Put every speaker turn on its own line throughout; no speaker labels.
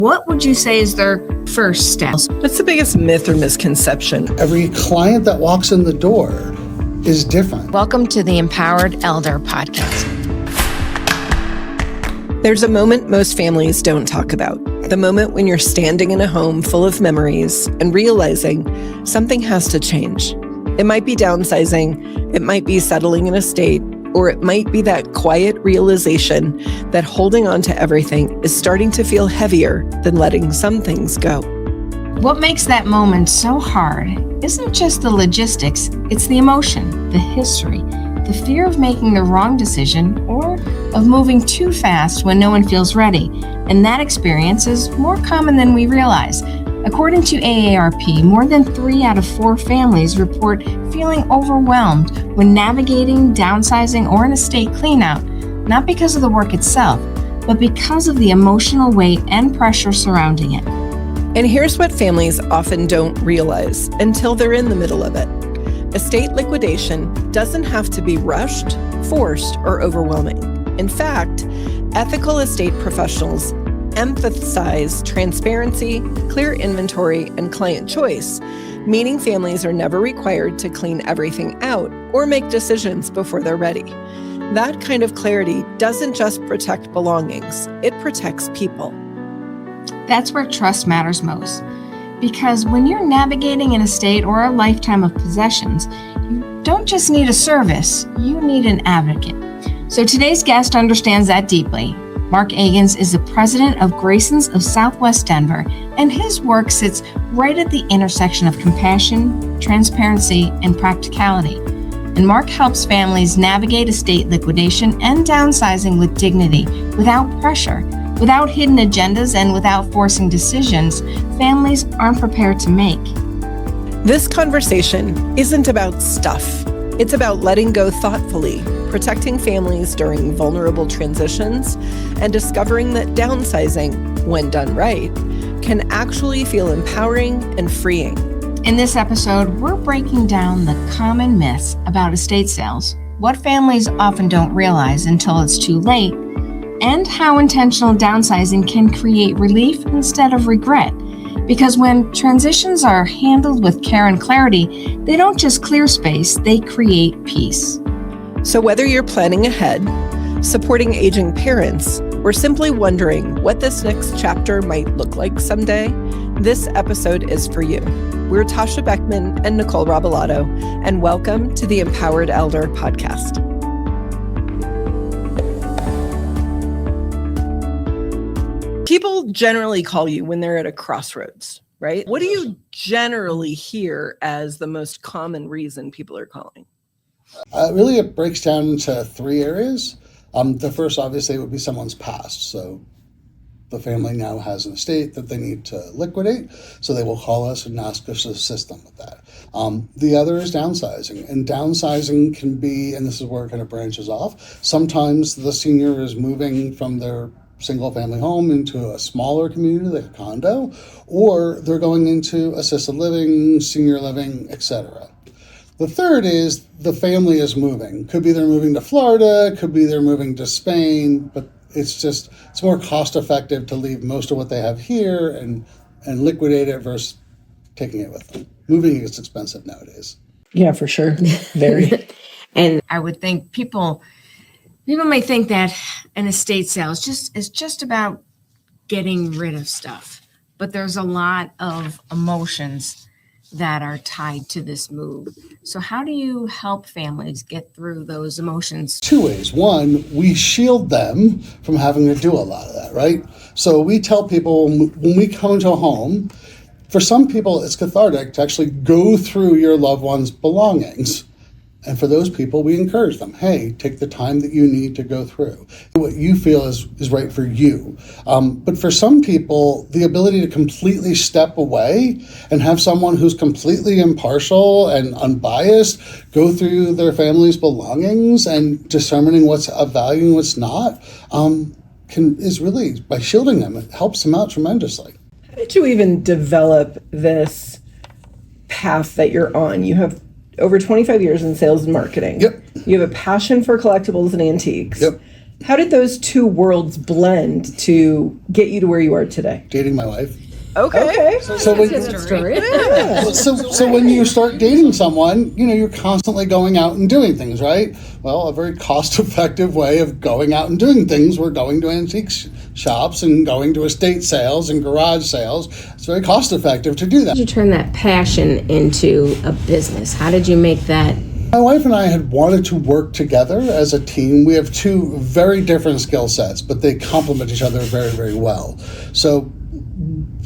What would you say is their first step?
What's the biggest myth or misconception?
Every client that walks in the door is different.
Welcome to the Empowered Elder Podcast.
There's a moment most families don't talk about. The moment when you're standing in a home full of memories and realizing something has to change. It might be downsizing, it might be settling in a state, or it might be that quiet realization that holding on to everything is starting to feel heavier than letting some things go.
What makes that moment so hard isn't just the logistics, it's the emotion, the history, the fear of making the wrong decision or of moving too fast when no one feels ready. And that experience is more common than we realize. According to AARP, more than 3 out of 4 families report feeling overwhelmed when navigating, downsizing, or an estate cleanout, not because of the work itself, but because of the emotional weight and pressure surrounding it.
And here's what families often don't realize until they're in the middle of it. Estate liquidation doesn't have to be rushed, forced, or overwhelming. In fact, ethical estate professionals emphasize transparency, clear inventory, and client choice, meaning families are never required to clean everything out or make decisions before they're ready. That kind of clarity doesn't just protect belongings, it protects people.
That's where trust matters most. Because when you're navigating an estate or a lifetime of possessions, you don't just need a service, you need an advocate. So today's guest understands that deeply. Marc Agins is the president of Grasons of Southwest Denver, and his work sits right at the intersection of compassion, transparency, and practicality. And Marc helps families navigate estate liquidation and downsizing with dignity, without pressure, without hidden agendas, and without forcing decisions families aren't prepared to make.
This conversation isn't about stuff. It's about letting go thoughtfully, protecting families during vulnerable transitions, and discovering that downsizing, when done right, can actually feel empowering and freeing.
In this episode, we're breaking down the common myths about estate sales, what families often don't realize until it's too late, and how intentional downsizing can create relief instead of regret. Because when transitions are handled with care and clarity, they don't just clear space, they create peace.
So whether you're planning ahead, supporting aging parents, or simply wondering what this next chapter might look like someday, this episode is for you. We're Tasha Beckman and Nicole Robilotto, and welcome to the Empowered Elder Podcast. People generally call you when they're at a crossroads, right? What do you generally hear as the most common reason people are calling?
Really, it breaks down into 3 areas. The first, obviously, would be someone's past. So the family now has an estate that they need to liquidate, so they will call us and ask us to assist them with that. The other is downsizing, and downsizing can be, and this is where it kind of branches off, sometimes the senior is moving from their single-family home into a smaller community like a condo, or they're going into assisted living, senior living, etc. The third is the family is moving. Could be they're moving to Florida, could be they're moving to Spain, but it's more cost effective to leave most of what they have here and liquidate it versus taking it with them. Moving is expensive nowadays.
Yeah, for sure. Very.
And I would think people may think that an estate sale is just about getting rid of stuff, but there's a lot of emotions that are tied to this move. So how do you help families get through those emotions?
2 ways. One, we shield them from having to do a lot of that, right? So we tell people when we come into a home, for some people it's cathartic to actually go through your loved one's belongings. And for those people, we encourage them, hey, take the time that you need to go through what you feel is right for you. But for some people, the ability to completely step away and have someone who's completely impartial and unbiased go through their family's belongings and determining what's of value and what's not, is really, by shielding them, it helps them out tremendously.
How did you even develop this path that you're on? You have over 25 years in sales and marketing.
Yep.
You have a passion for collectibles and antiques.
Yep.
How did those two worlds blend to get you to where you are today?
Dating my wife.
Okay.
So when you start dating someone, you're constantly going out and doing things, right? Well, a very cost-effective way of going out and doing things, we're going to antique shops and going to estate sales and garage sales. It's very cost-effective to do that.
How did you turn that passion into a business? How did you make that?
My wife and I had wanted to work together as a team. We have two very different skill sets, but they complement each other very, very well. So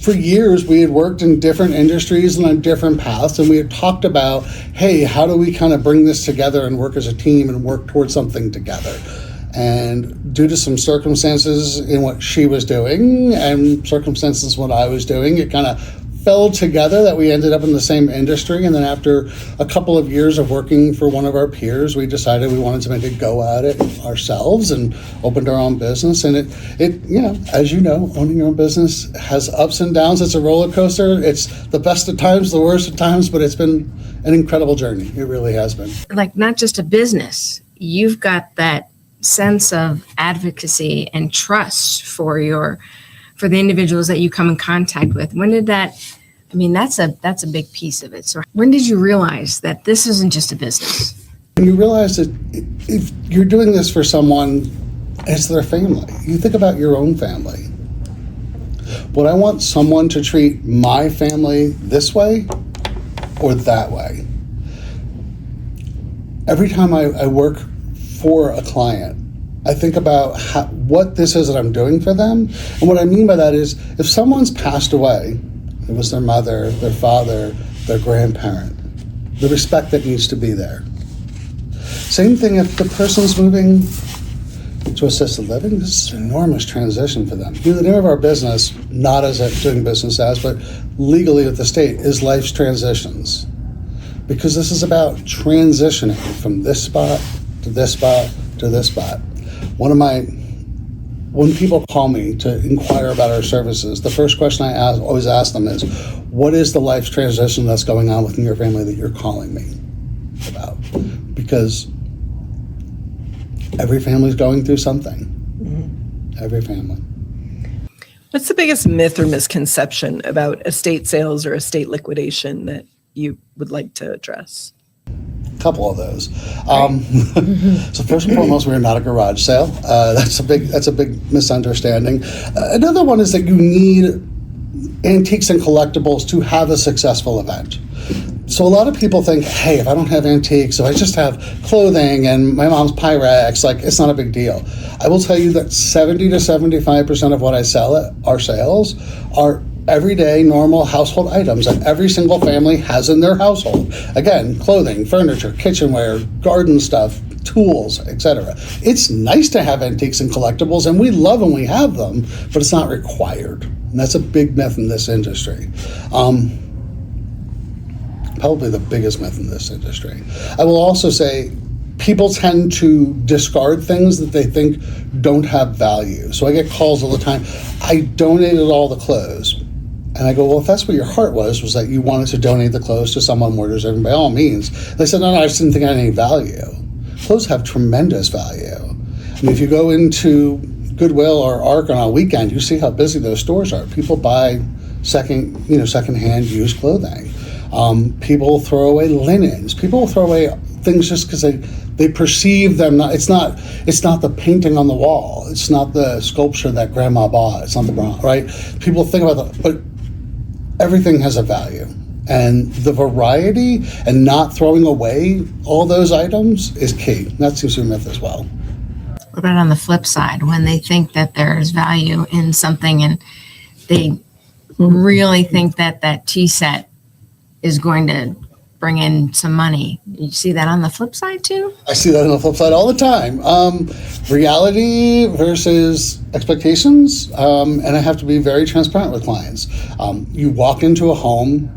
for years, we had worked in different industries and on different paths, and we had talked about, hey, how do we kind of bring this together and work as a team and work towards something together? And due to some circumstances in what she was doing and circumstances what I was doing, it kind of fell together that we ended up in the same industry. And then after a couple of years of working for one of our peers, we decided we wanted to make a go at it ourselves and opened our own business. And it as you know, owning your own business has ups and downs. It's a roller coaster. It's the best of times, the worst of times, but it's been an incredible journey. It really has been.
Like, not just a business, you've got that sense of advocacy and trust for the individuals that you come in contact with. When did that, that's a big piece of it. So when did you realize that this isn't just a business?
When you realize that if you're doing this for someone, it's their family. You think about your own family. Would I want someone to treat my family this way or that way? Every time I work for a client, I think about what this is that I'm doing for them. And what I mean by that is, if someone's passed away, it was their mother, their father, their grandparent, the respect that needs to be there. Same thing if the person's moving to assisted living. This is an enormous transition for them. The name of our business, not as doing business as, but legally with the state, is Life's Transitions. Because this is about transitioning from this spot to this spot to this spot. When people call me to inquire about our services, the first question I always ask them is, what is the life transition that's going on within your family that you're calling me about? Because every family's going through something. Mm-hmm. Every family.
What's the biggest myth or misconception about estate sales or estate liquidation that you would like to address?
Couple of those. So first and foremost, we're not a garage sale. That's a big misunderstanding. Another one is that you need antiques and collectibles to have a successful event. So a lot of people think, hey, if I don't have antiques, if I just have clothing and my mom's Pyrex, it's not a big deal. I will tell you that 70 to 75% of what I sell at our sales are everyday normal household items that every single family has in their household. Again, clothing, furniture, kitchenware, garden stuff, tools, etc. It's nice to have antiques and collectibles, and we love when we have them, but it's not required. And that's a big myth in this industry. Probably the biggest myth in this industry. I will also say people tend to discard things that they think don't have value. So I get calls all the time, I donated all the clothes. And I go, well, if that's what your heart was that you wanted to donate the clothes to someone more deserving, by all means. They said, no, I just didn't think I had any value. Clothes have tremendous value. I mean, if you go into Goodwill or Ark on a weekend, you see how busy those stores are. People buy secondhand used clothing. People throw away linens. People throw away things just because they perceive them. It's not the painting on the wall. It's not the sculpture that grandma bought. It's not the bronze, right? People think about that, but everything has a value. And the variety and not throwing away all those items is key. That seems to be a myth as well.
What about on the flip side, when they think that there's value in something and they really think that tea set is going to bring in some money? You see that on the flip side too?
I see that on the flip side all the time. Reality versus expectations, and I have to be very transparent with clients. You walk into a home,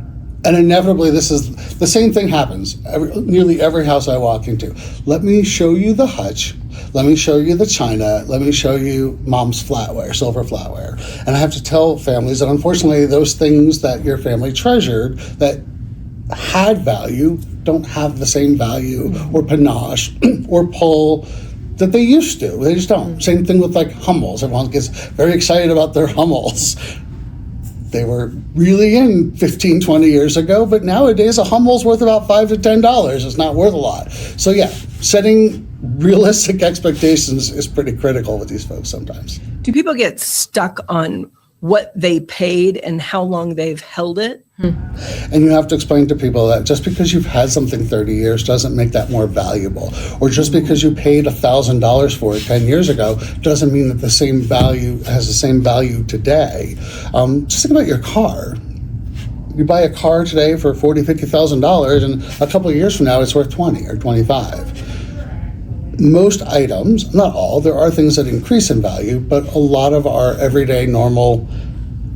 and inevitably this is the same thing happens. Nearly every house I walk into. Let me show you the hutch. Let me show you the china. Let me show you mom's flatware, silver flatware. And I have to tell families that unfortunately those things that your family treasured that had value don't have the same value or panache or pull that they used to. They just don't. Same thing with like Hummels. Everyone gets very excited about their Hummels. They were really in 15, 20 years ago, but nowadays a Hummel's worth about $5 to $10. It's not worth a lot. So yeah, setting realistic expectations is pretty critical with these folks sometimes.
Do people get stuck on what they paid and how long they've held it?
And you have to explain to people that just because you've had something 30 years doesn't make that more valuable. Or just because you paid $1,000 for it 10 years ago doesn't mean that the same value has the same value today. Just think about your car. You buy a car today for $40,000, $50,000, and a couple of years from now it's worth 20 or 25. Most items, not all, there are things that increase in value, but a lot of our everyday normal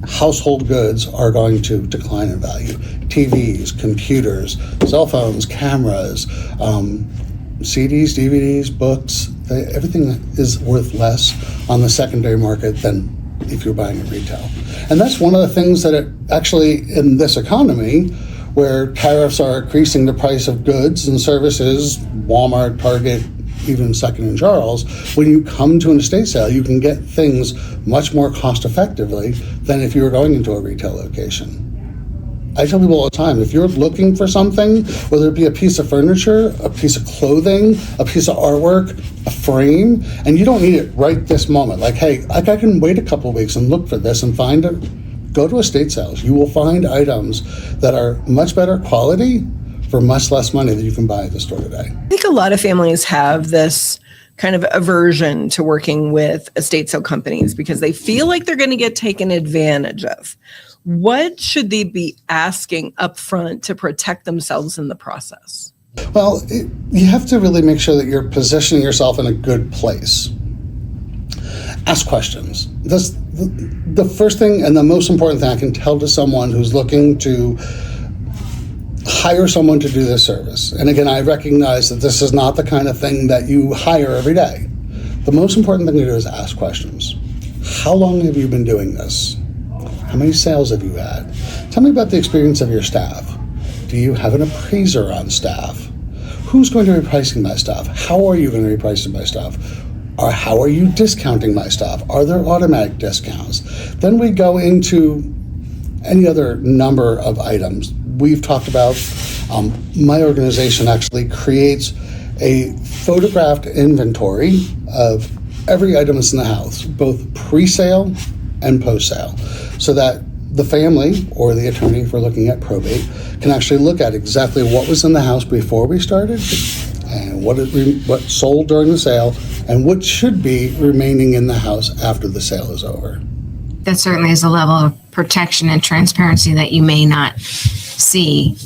household goods are going to decline in value. TVs, computers, cell phones, cameras, CDs, DVDs, books, everything is worth less on the secondary market than if you're buying at retail. And that's one of the things that it actually, in this economy, where tariffs are increasing the price of goods and services, Walmart, Target, even Second and Charles, when you come to an estate sale, you can get things much more cost effectively than if you were going into a retail location. I tell people all the time, if you're looking for something, whether it be a piece of furniture, a piece of clothing, a piece of artwork, a frame, and you don't need it right this moment, like, hey, I can wait a couple of weeks and look for this and find it, go to estate sales. You will find items that are much better quality for much less money than you can buy at the store today.
I think a lot of families have this kind of aversion to working with estate sale companies because they feel like they're going to get taken advantage of. What should they be asking up front to protect themselves in the process?
Well, you have to really make sure that you're positioning yourself in a good place. Ask questions. That's the first thing and the most important thing I can tell to someone who's looking to hire someone to do this service. And again, I recognize that this is not the kind of thing that you hire every day. The most important thing to do is ask questions. How long have you been doing this? How many sales have you had? Tell me about the experience of your staff. Do you have an appraiser on staff? Who's going to be pricing my stuff? How are you going to be pricing my stuff? Or how are you discounting my stuff? Are there automatic discounts? Then we go into any other number of items. We've talked about, my organization actually creates a photographed inventory of every item that's in the house, both pre-sale and post-sale, so that the family or the attorney, if we're looking at probate, can actually look at exactly what was in the house before we started and what sold during the sale and what should be remaining in the house after the sale is over.
That certainly is a level of protection and transparency that you may not see,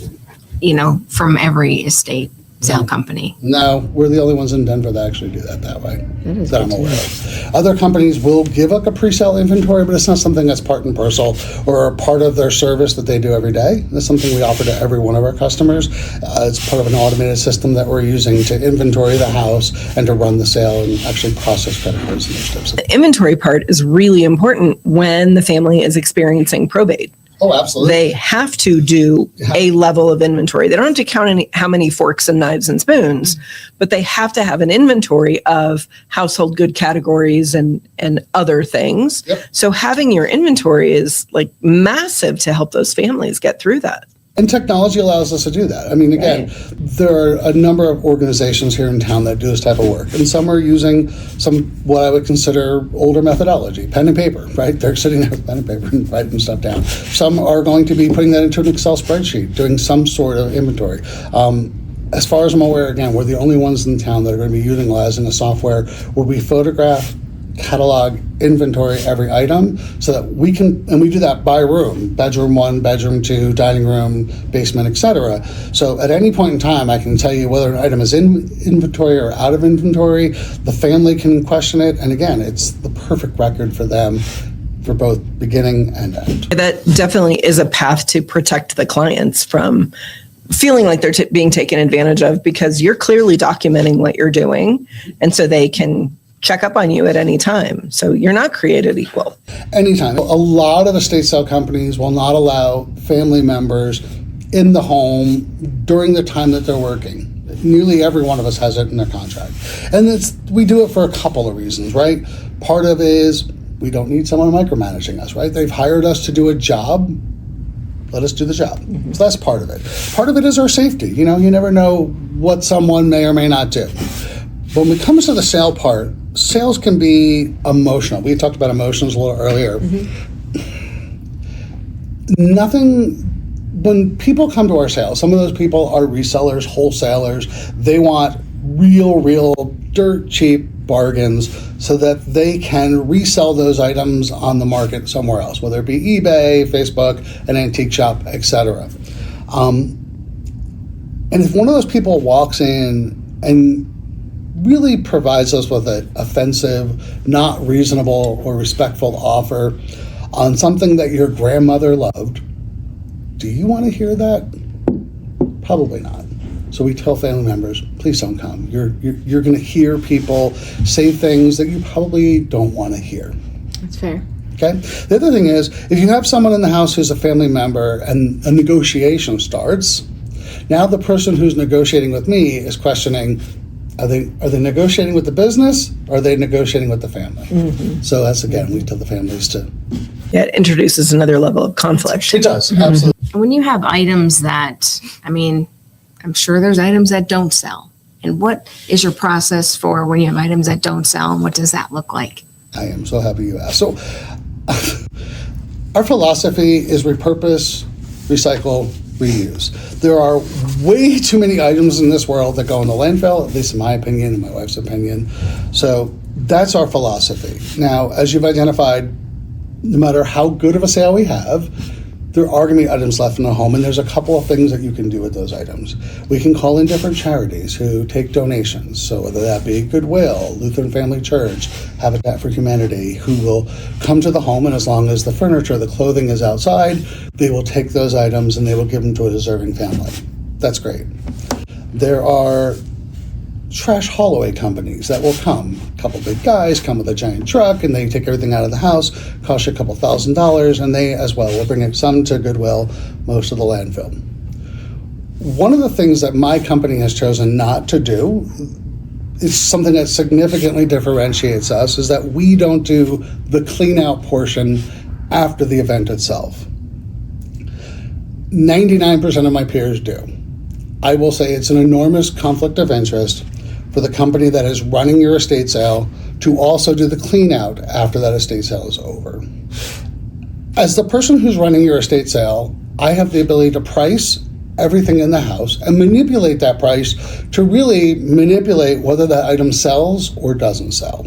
from every estate sale company.
No, we're the only ones in Denver that actually do that way, that I'm aware of. Other companies will give up a pre-sale inventory, but it's not something that's part and parcel or part of their service that they do every day. That's something we offer to every one of our customers. It's part of an automated system that we're using to inventory the house and to run the sale and actually process credit cards and those types of things.
The inventory part is really important when the family is experiencing probate.
Oh, absolutely.
They have to do a level of inventory. They don't have to count how many forks and knives and spoons, but they have to have an inventory of household good categories and other things.
Yep.
So having your inventory is like massive to help those families get through that.
And technology allows us to do that. I mean, again, there are a number of organizations here in town that do this type of work, and some are using what I would consider older methodology, pen and paper, right? They're sitting there with pen and paper and writing stuff down. Some are going to be putting that into an Excel spreadsheet, doing some sort of inventory. As far as I'm aware, again, we're the only ones in town that are going to be utilizing a software where we photograph, catalog, inventory every item so that we can, and we do that by room, bedroom 1, bedroom 2, dining room, basement, etc. So at any point in time, I can tell you whether an item is in inventory or out of inventory. The family can question it, and again, it's the perfect record for them for both beginning and end.
That definitely is a path to protect the clients from feeling like they're being taken advantage of, because you're clearly documenting what you're doing, and so they can check up on you at any time. So you're not created equal.
Anytime. A lot of estate sale companies will not allow family members in the home during the time that they're working. nearly every one of us has it in their contract. And we do it for a couple of reasons, right? Part of it is we don't need someone micromanaging us, right? They've hired us to do a job. Let us do the job. So that's part of it. Part of it is our safety. You know, you never know what someone may or may not do. But when it comes to the sale part, sales can be emotional. We talked about emotions a little earlier. When people come to our sales, some of those people are resellers, wholesalers. They want real dirt cheap bargains so that they can resell those items on the market somewhere else, whether it be eBay, Facebook, an antique shop, etc. And if one of those people walks in and really provides us with an offensive, not reasonable or respectful offer on something that your grandmother loved, do you want to hear that? Probably not. So we tell family members, please don't come. You're going to hear people say things that you probably don't want to hear.
That's fair.
Okay? The other thing is, if you have someone in the house who's a family member and a negotiation starts, now the person who's negotiating with me is questioning, are they negotiating with the business or are they negotiating with the family? So that's, again, we tell the families to...
Yeah, it introduces another level of conflict.
It does, absolutely.
When you have items that, I mean, I'm sure there's items that don't sell. And what is your process for when you have items that don't sell, and what does that look like?
I am so happy you asked. So our philosophy is repurpose, recycle, reuse. There are way too many items in this world that go in the landfill, at least in my opinion and my wife's opinion. So that's our philosophy. Now, as you've identified, no matter how good of a sale we have, there are going to be items left in the home, and there's a couple of things that you can do with those items. We can call in different charities who take donations, so whether that be Goodwill, Lutheran Family Church, Habitat for Humanity, who will come to the home, and as long as the furniture, the clothing is outside, they will take those items and they will give them to a deserving family. That's great. There are trash haul away companies that will come. A couple big guys come with a giant truck and they take everything out of the house, cost you a couple $1,000s, and they as well will bring it some to Goodwill, most of the landfill. One of the things that my company has chosen not to do is something that significantly differentiates us, is that we don't do the clean out portion after the event itself. 99% of my peers do. I will say it's an enormous conflict of interest for the company that is running your estate sale to also do the clean out after that estate sale is over. As the person who's running your estate sale, I have the ability to price everything in the house and manipulate that price to really manipulate whether that item sells or doesn't sell.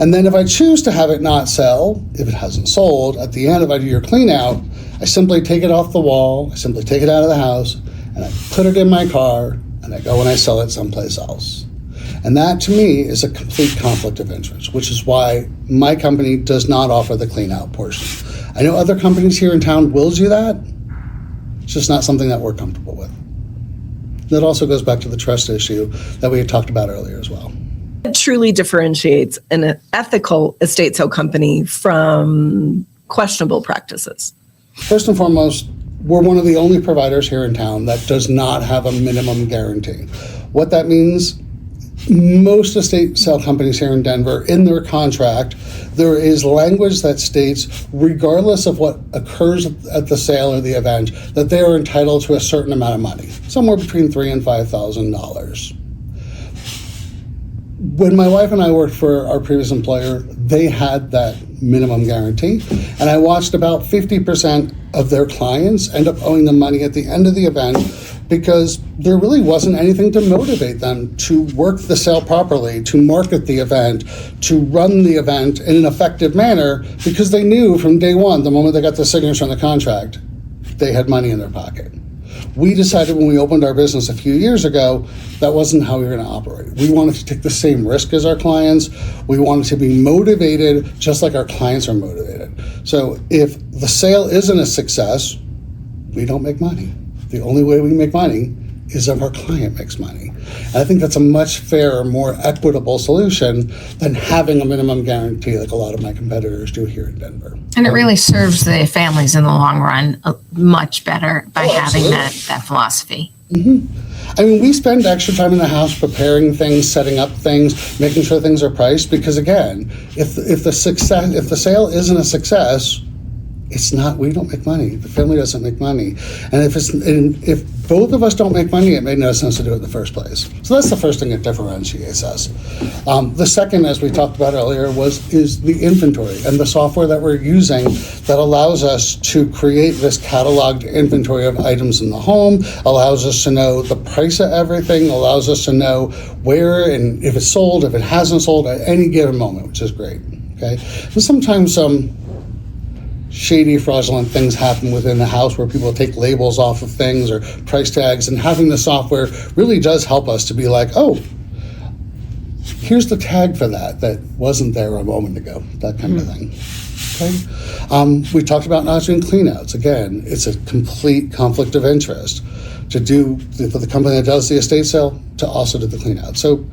And then if I choose to have it not sell, if it hasn't sold, at the end, if I do your clean out, I simply take it off the wall, I simply take it out of the house, and I put it in my car, and I go and I sell it someplace else. And that, to me, is a complete conflict of interest, which is why my company does not offer the clean out portion. I know other companies here in town will do that. It's just not something that we're comfortable with. That also goes back to the trust issue that we had talked about earlier as well.
What truly differentiates an ethical estate sale company from questionable practices?
First and foremost, we're one of the only providers here in town that does not have a minimum guarantee. What that means, most estate sale companies here in Denver, in their contract, there is language that states, regardless of what occurs at the sale or the event, that they are entitled to a certain amount of money, somewhere between $3,000 and $5,000. When my wife and I worked for our previous employer, they had that minimum guarantee, and I watched about 50% of their clients end up owing them money at the end of the event because there really wasn't anything to motivate them to work the sale properly, to market the event, to run the event in an effective manner, because they knew from day one, the moment they got the signature on the contract, they had money in their pocket. We decided when we opened our business a few years ago, that wasn't how we were going to operate. We wanted to take the same risk as our clients. We wanted to be motivated just like our clients are motivated. So if the sale isn't a success, we don't make money. The only way we make money is if our client makes money. And I think that's a much fairer, more equitable solution than having a minimum guarantee like a lot of my competitors do here in Denver.
And it really serves the families in the long run much better by having that philosophy.
I mean, we spend extra time in the house preparing things, setting up things, making sure things are priced, because again, if the sale isn't a success, we don't make money. The family doesn't make money. And if both of us don't make money, it made no sense to do it in the first place. So that's the first thing that differentiates us. The second, as we talked about earlier, is the inventory and the software that we're using that allows us to create this cataloged inventory of items in the home, allows us to know the price of everything, allows us to know where and if it's sold, if it hasn't sold at any given moment, which is great. Okay. And sometimes shady, fraudulent things happen within the house where people take labels off of things or price tags, and having the software really does help us to be like, oh, here's the tag for that wasn't there a moment ago, that kind of thing. Okay. We talked about not doing cleanouts. Again, it's a complete conflict of interest for the company that does the estate sale to also do the cleanout. So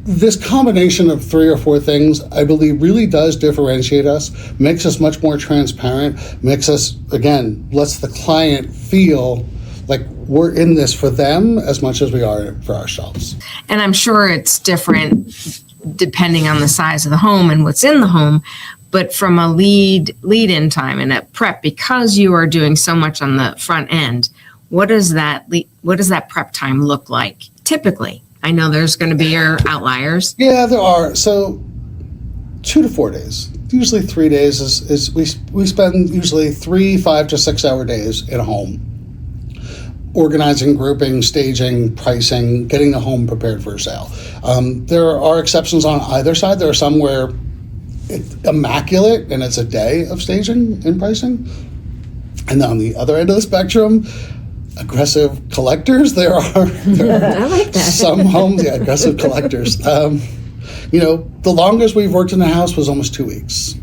this combination of 3 or 4 things, I believe, really does differentiate us, makes us much more transparent, lets the client feel like we're in this for them as much as we are for ourselves.
And I'm sure it's different depending on the size of the home and what's in the home, but from a lead-in time and a prep, because you are doing so much on the front end, what does that prep time look like typically? I know there's going to be your outliers.
Yeah, there are. So 2 to 4 days. Usually 3 days is we spend usually 3 5 to 6 hour days in a home, organizing, grouping, staging, pricing, getting the home prepared for a sale. There are exceptions on either side. There are some where it's immaculate and it's a day of staging and pricing. And then on the other end of the spectrum, aggressive collectors. There are
I like that.
Some homes, aggressive collectors. The longest we've worked in the house was almost 2 weeks.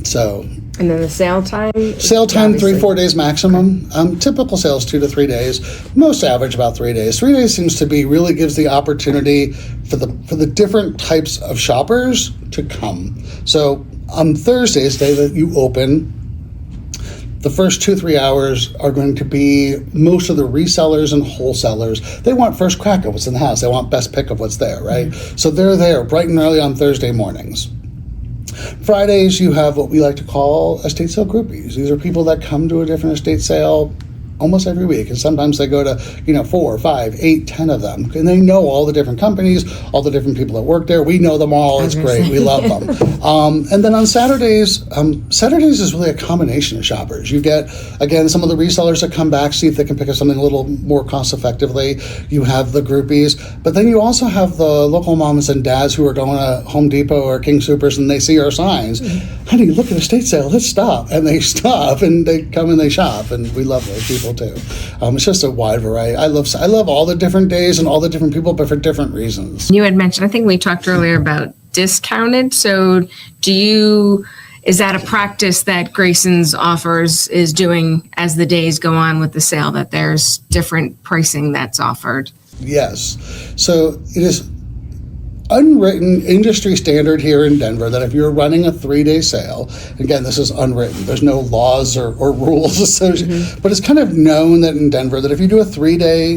So.
And then the sale time?
Sale time, 3-4 days maximum. Typical sales 2 to 3 days. Most average about 3 days. 3 days seems to be really gives the opportunity for the different types of shoppers to come. So on Thursday's day that you open, the first 2-3 hours are going to be most of the resellers and wholesalers. They want first crack at what's in the house. They want best pick of what's there, right? Mm-hmm. So they're there bright and early on Thursday mornings. Fridays, you have what we like to call estate sale groupies. These are people that come to a different estate sale almost every week, and sometimes they go to 4, 5, 8, 10 of them, and they know all the different companies, all the different people that work there. We know them all. It's great. We love them. And then on Saturdays is really a combination of shoppers. You get, again, some of the resellers that come back, see if they can pick up something a little more cost effectively. You have the groupies, but then you also have the local moms and dads who are going to Home Depot or King Soopers, and they see our signs. Honey, look at the estate sale. Let's stop. And they stop and they come and they shop, and we love those people too. It's just a wide variety. I love all the different days and all the different people, but for different reasons.
You had mentioned, I think we talked earlier about discounted. So is that a practice that Grasons is doing as the days go on with the sale, that there's different pricing that's offered?
Yes. So it is unwritten industry standard here in Denver that if you're running a 3-day sale, again, this is unwritten, there's no laws or rules associated, but it's kind of known that in Denver that if you do a 3-day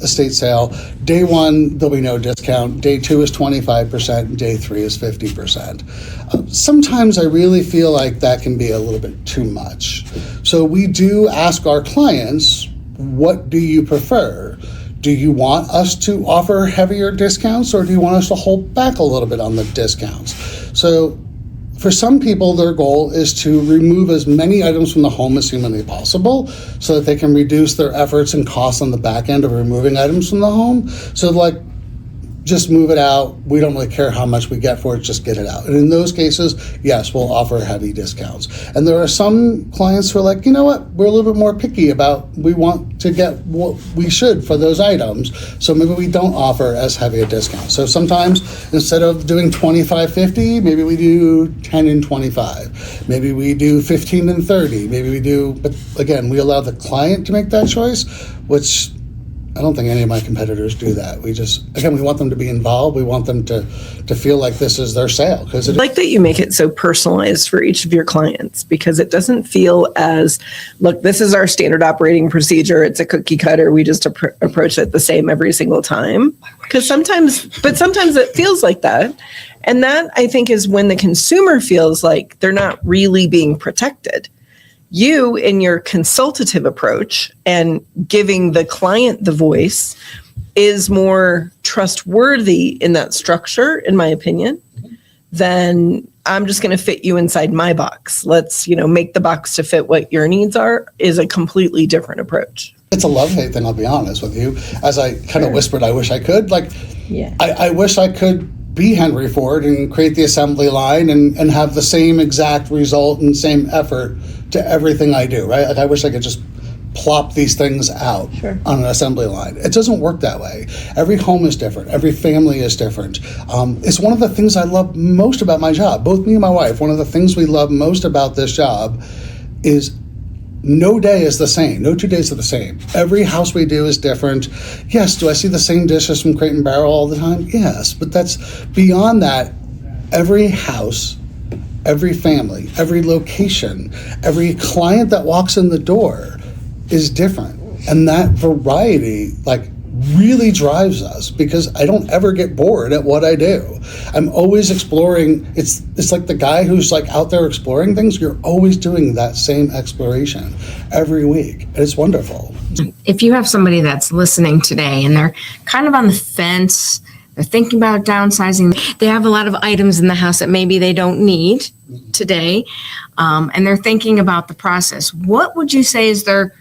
estate sale, day 1, there'll be no discount, day 2 is 25%, and day 3 is 50%. Sometimes I really feel like that can be a little bit too much. So we do ask our clients, what do you prefer? Do you want us to offer heavier discounts, or do you want us to hold back a little bit on the discounts? So for some people, their goal is to remove as many items from the home as humanly possible so that they can reduce their efforts and costs on the back end of removing items from the home. So just move it out. We don't really care how much we get for it, just get it out. And in those cases, yes, we'll offer heavy discounts. And there are some clients who are like, you know what, we're a little bit more picky we want to get what we should for those items, so maybe we don't offer as heavy a discount. So sometimes instead of doing 25-50, maybe we do 10 and 25. Maybe we do 15 and 30. But again, we allow the client to make that choice, which I don't think any of my competitors do that. We want them to be involved. We want them to feel like this is their sale.
I like that you make it so personalized for each of your clients, because it doesn't feel as, look, this is our standard operating procedure. It's a cookie cutter. We just approach it the same every single time. Because sometimes it feels like that. And that, I think, is when the consumer feels like they're not really being protected. You, in your consultative approach and giving the client the voice, is more trustworthy in that structure, in my opinion, than I'm just going to fit you inside my box. Let's, make the box to fit what your needs are, is a completely different approach.
It's a love-hate thing, I'll be honest with you. As I kind of whispered, I wish I could. I wish I could be Henry Ford and create the assembly line and have the same exact result and same effort to everything I do, right? I wish I could just plop these things out on an assembly line. It doesn't work that way. Every home is different. Every family is different. It's one of the things I love most about my job. Both me and my wife, one of the things we love most about this job is no day is the same. No 2 days are the same. Every house we do is different. Yes, do I see the same dishes from Crate and Barrel all the time? Yes, but that's beyond that. Every house, every family, every location, every client that walks in the door is different. And that variety, really drives us, because I don't ever get bored at what I do. I'm always exploring. It's like the guy who's out there exploring things. You're always doing that same exploration every week. And it's wonderful.
If you have somebody that's listening today and they're kind of on the fence, they're thinking about downsizing, they have a lot of items in the house that maybe they don't need today, and they're thinking about the process, what would you say is their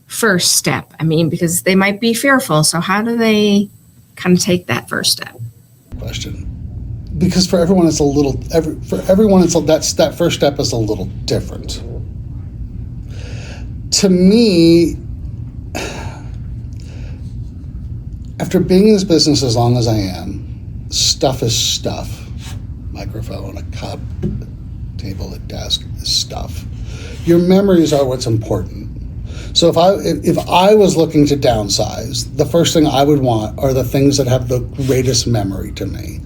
first step? Because they might be fearful. So how do they kind of take that first step?
Question. Because for everyone, it's that first step is a little different. To me, after being in this business as long as I am, stuff is stuff. Microphone, a cup, table, a desk is stuff. Your memories are what's important. So if I was looking to downsize, the first thing I would want are the things that have the greatest memory to me,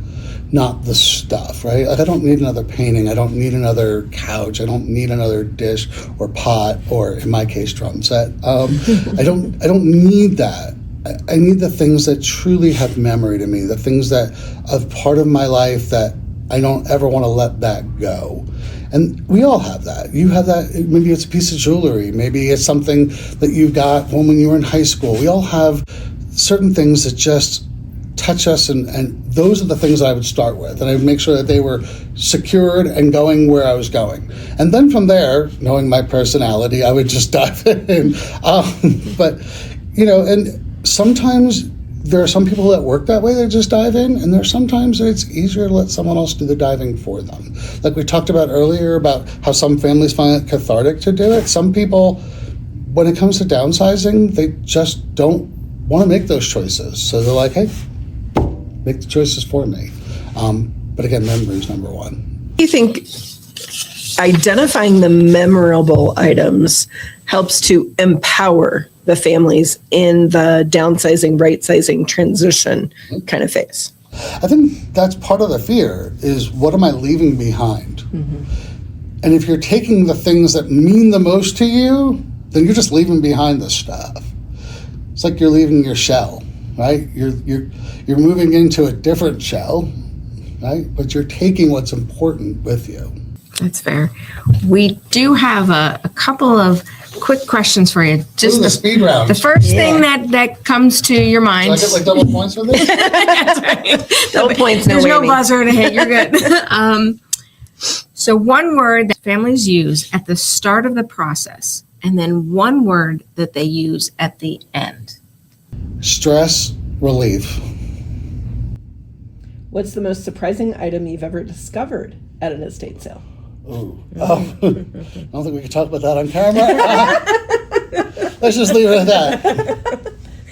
not the stuff, right? I don't need another painting. I don't need another couch. I don't need another dish or pot, or in my case, drum set. I don't need that. I need the things that truly have memory to me, the things that are part of my life that I don't ever want to let that go. And we all have that. You have that. Maybe it's a piece of jewelry. Maybe it's something that you got when you were in high school. We all have certain things that just touch us, and those are the things I would start with. And I would make sure that they were secured and going where I was going. And then from there, knowing my personality, I would just dive in. And sometimes there are some people that work that way, they just dive in, and there's sometimes it's easier to let someone else do the diving for them. Like we talked about earlier about how some families find it cathartic to do it. Some people, when it comes to downsizing, they just don't want to make those choices. So they're like, hey, make the choices for me. But again, memory is number one.
Do you think identifying the memorable items helps to empower the families in the downsizing, right-sizing transition kind of phase?
I think that's part of the fear, is what am I leaving behind? Mm-hmm. And if you're taking the things that mean the most to you, then you're just leaving behind the stuff. It's like you're leaving your shell, right? You're moving into a different shell, right? But you're taking what's important with you.
That's fair. We do have a couple of quick questions for you. Just
the speed round.
The first thing that comes to your mind.
Do I get like double points for this?
That's right.
Double points.
There's no buzzer to hit. You're good. So one word that families use at the start of the process, and then one word that they use at the end.
Stress relief.
What's the most surprising item you've ever discovered at an estate sale?
Ooh. I don't think we can talk about that on camera. Let's just leave it at that.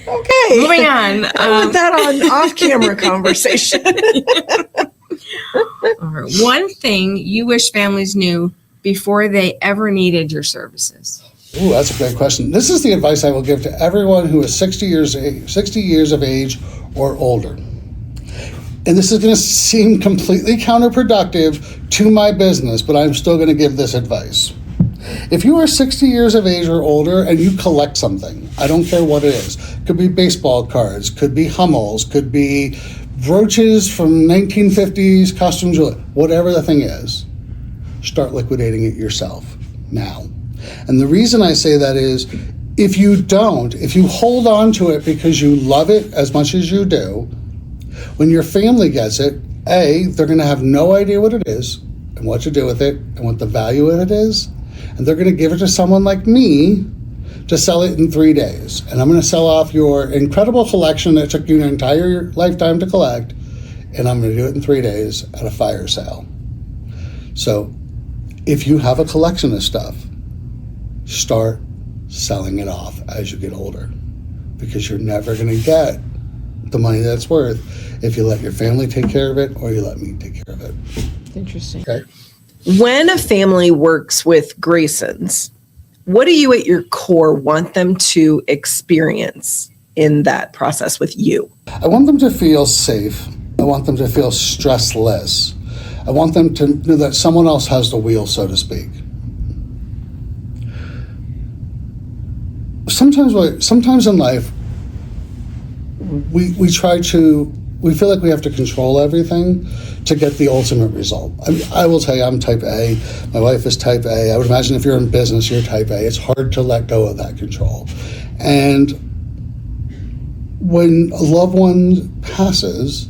Okay.
Moving on.
I want that on off-camera conversation.
All right. One thing you wish families knew before they ever needed your services.
Ooh, that's a great question. This is the advice I will give to everyone who is 60 years of age or older. And this is going to seem completely counterproductive to my business, but I'm still going to give this advice. If you are 60 years of age or older and you collect something, I don't care what it is. Could be baseball cards, could be Hummels, could be brooches from 1950s costume jewelry, whatever the thing is, start liquidating it yourself now. And the reason I say that is, if you hold on to it because you love it as much as you do, when your family gets it, they're going to have no idea what it is and what to do with it and what the value of it is. And they're going to give it to someone like me to sell it in 3 days. And I'm going to sell off your incredible collection that took you an entire lifetime to collect. And I'm going to do it in 3 days at a fire sale. So if you have a collection of stuff, start selling it off as you get older, because you're never going to get the money that's worth if you let your family take care of it or you let me take care of it.
Interesting.
Okay.
When a family works with Grasons, what do you at your core want them to experience in that process with you?
I want them to feel safe. I want them to feel stressless. I want them to know that someone else has the wheel, so to speak. Sometimes in life, we feel like we have to control everything to get the ultimate result. I will tell you, I'm type A. My wife is type A. I would imagine if you're in business, you're type A. It's hard to let go of that control. And when a loved one passes,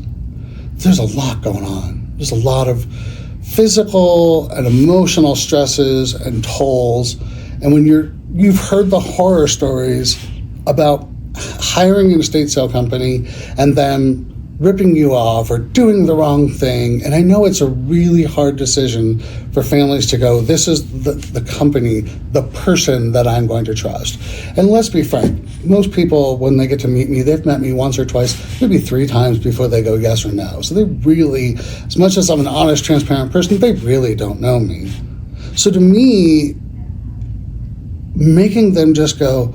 there's a lot going on. There's a lot of physical and emotional stresses and tolls. And when you've heard the horror stories about hiring an estate sale company and then ripping you off or doing the wrong thing. And I know it's a really hard decision for families to go, this is the company, the person that I'm going to trust. And let's be frank, most people, when they get to meet me, they've met me once or twice, maybe 3 times before they go yes or no. So they really, as much as I'm an honest, transparent person, they really don't know me. So to me, making them just go,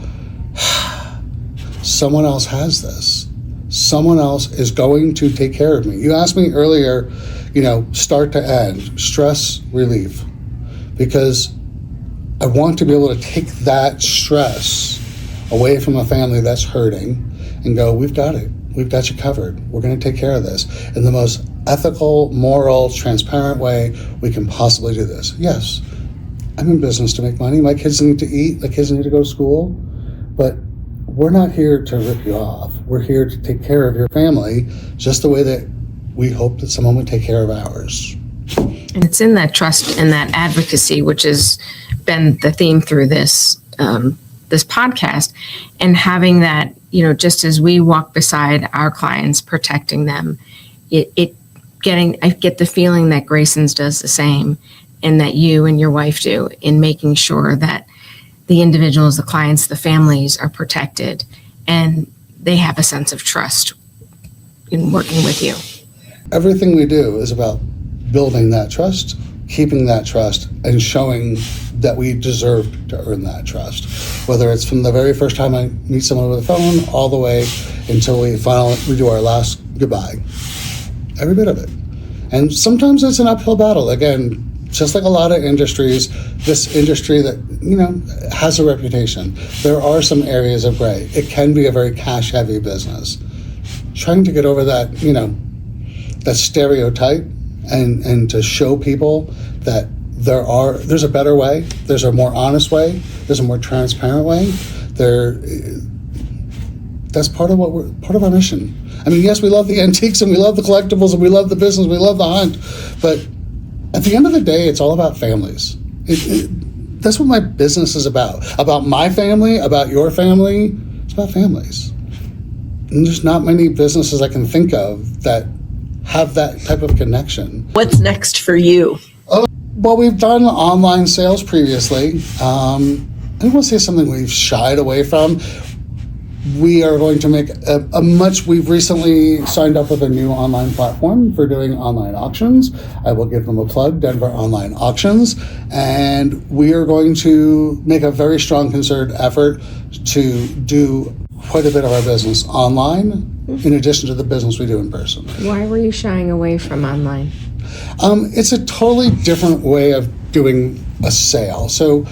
someone else has this. Someone else is going to take care of me. You asked me earlier, start to end, stress relief, because I want to be able to take that stress away from a family that's hurting and go, we've got it. We've got you covered. We're going to take care of this in the most ethical, moral, transparent way we can possibly do this. Yes, I'm in business to make money. My kids need to eat. The kids need to go to school. But we're not here to rip you off. We're here to take care of your family just the way that we hope that someone would take care of ours.
And it's in that trust and that advocacy, which has been the theme through this this podcast, and having that, just as we walk beside our clients, protecting them, I get the feeling that Grasons does the same, and that you and your wife do, in making sure that the individuals, the clients, the families are protected, and they have a sense of trust in working with you.
Everything we do is about building that trust, keeping that trust, and showing that we deserve to earn that trust. Whether it's from the very first time I meet someone over the phone, all the way until we do our last goodbye. Every bit of it. And sometimes it's an uphill battle. Again, just like a lot of industries, this industry that, has a reputation, there are some areas of gray. It can be a very cash-heavy business. Trying to get over that, that stereotype and to show people that there's a better way, there's a more honest way, there's a more transparent way. That's part of our mission. I mean, yes, we love the antiques and we love the collectibles and we love the business, we love the hunt, but at the end of the day, it's all about families. That's what my business is about my family, about your family. It's about families. And there's not many businesses I can think of that have that type of connection.
What's next for you?
Well, we've done online sales previously. I don't want to say something we've shied away from. we are going to make we've recently signed up with a new online platform for doing online auctions. I will give them a plug, Denver Online Auctions. And we are going to make a very strong concerted effort to do quite a bit of our business online, in addition to the business we do in person.
Why were you shying away from online?
It's a totally different way of doing a sale. So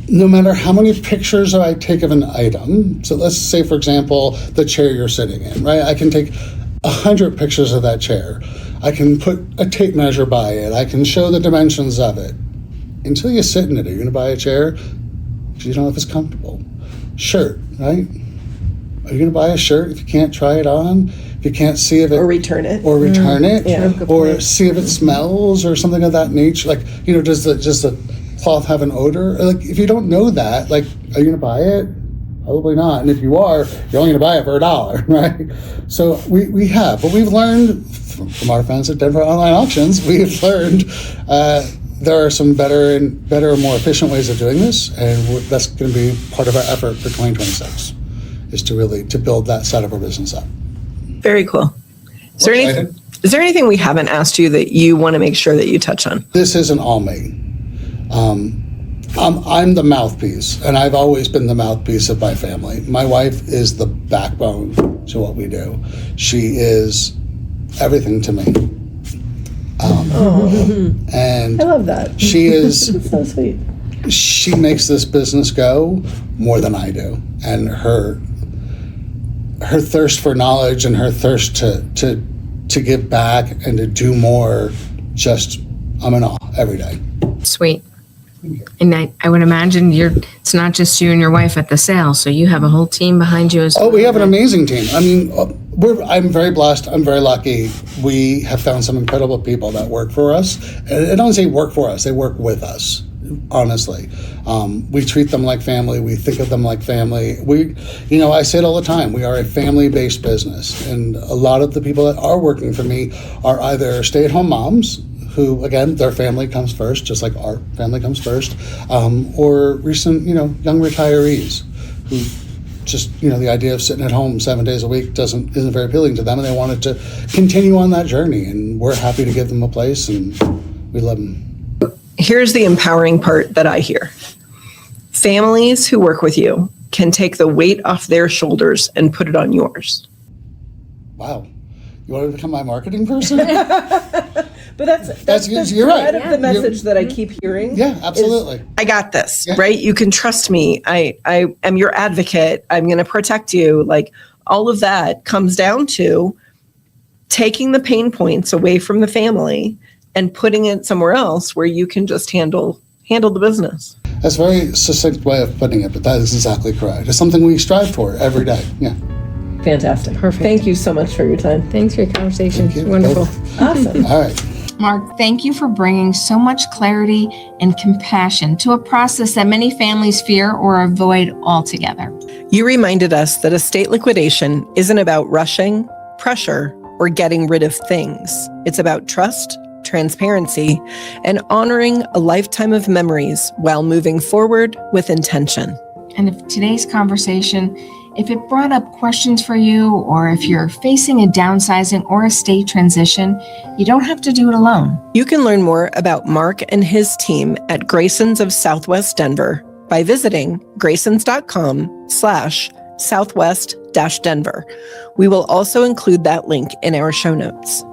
no matter how many pictures I take of an item, so let's say, for example, the chair you're sitting in, right? I can take 100 pictures of that chair. I can put a tape measure by it. I can show the dimensions of it. Until you sit in it, are you going to buy a chair? Because you don't know if it's comfortable. Shirt, right? Are you going to buy a shirt if you can't try it on? If you can't see if it...
Or return it.
Or return it.
Yeah.
Or see if it smells or something of that nature. Like, does the cloth have an odor? Like, if you don't know that, like, are you going to buy it? Probably not. And if you are, you're only going to buy it for $1, right? So we have, but we've learned from our friends at Denver Online Auctions, we've learned there are some better and more efficient ways of doing this, and that's going to be part of our effort for 2026, is to build that side of our business up.
Very cool. Is there anything we haven't asked you that you want to make sure that you touch on?
This isn't all me. I'm the mouthpiece, and I've always been the mouthpiece of my family. My wife is the backbone to what we do. She is everything to me. And
I love that.
She is
so sweet.
She makes this business go more than I do, and her thirst for knowledge and her thirst to give back and to do more, I'm in awe every day.
Sweet. And I would imagine it's not just you and your wife at the sale, so you have a whole team behind you as well.
Oh, we have an amazing team. I mean, I'm very blessed. I'm very lucky. We have found some incredible people that work for us. And I don't say work for us, they work with us, honestly. We treat them like family. We think of them like family. I say it all the time, we are a family-based business. And a lot of the people that are working for me are either stay-at-home moms, who, again, their family comes first, just like our family comes first, or recent, young retirees who just, the idea of sitting at home 7 days a week isn't very appealing to them, and they wanted to continue on that journey, and we're happy to give them a place, and we love them.
Here's the empowering part that I hear. Families who work with you can take the weight off their shoulders and put it on yours.
Wow. You want to become my marketing person?
But that's
you're right.
The message that I keep hearing.
Yeah, absolutely.
I got this, right? You can trust me. I am your advocate. I'm going to protect you. Like, all of that comes down to taking the pain points away from the family and putting it somewhere else where you can just handle the business.
That's a very succinct way of putting it, but that is exactly correct. It's something we strive for every day. Yeah.
Fantastic. Perfect. Thank you so much for your time.
Thanks for your conversation. Wonderful.
Awesome.
All right.
Marc, thank you for bringing so much clarity and compassion to a process that many families fear or avoid altogether.
You reminded us that estate liquidation isn't about rushing, pressure, or getting rid of things. It's about trust, transparency, and honoring a lifetime of memories while moving forward with intention.
And if today's conversation, if it brought up questions for you, or if you're facing a downsizing or estate transition, you don't have to do it alone.
You can learn more about Marc and his team at Grasons of Southwest Denver by visiting grasons.com/southwest-denver. We will also include that link in our show notes.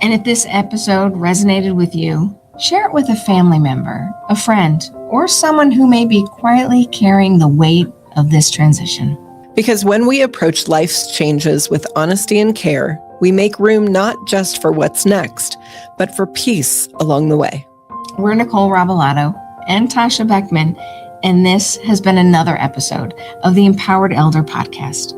And if this episode resonated with you, share it with a family member, a friend, or someone who may be quietly carrying the weight of this transition.
Because when we approach life's changes with honesty and care, we make room not just for what's next, but for peace along the way.
We're Nicole Robilotto and Tasha Beckman, and this has been another episode of the Empowered Elder Podcast.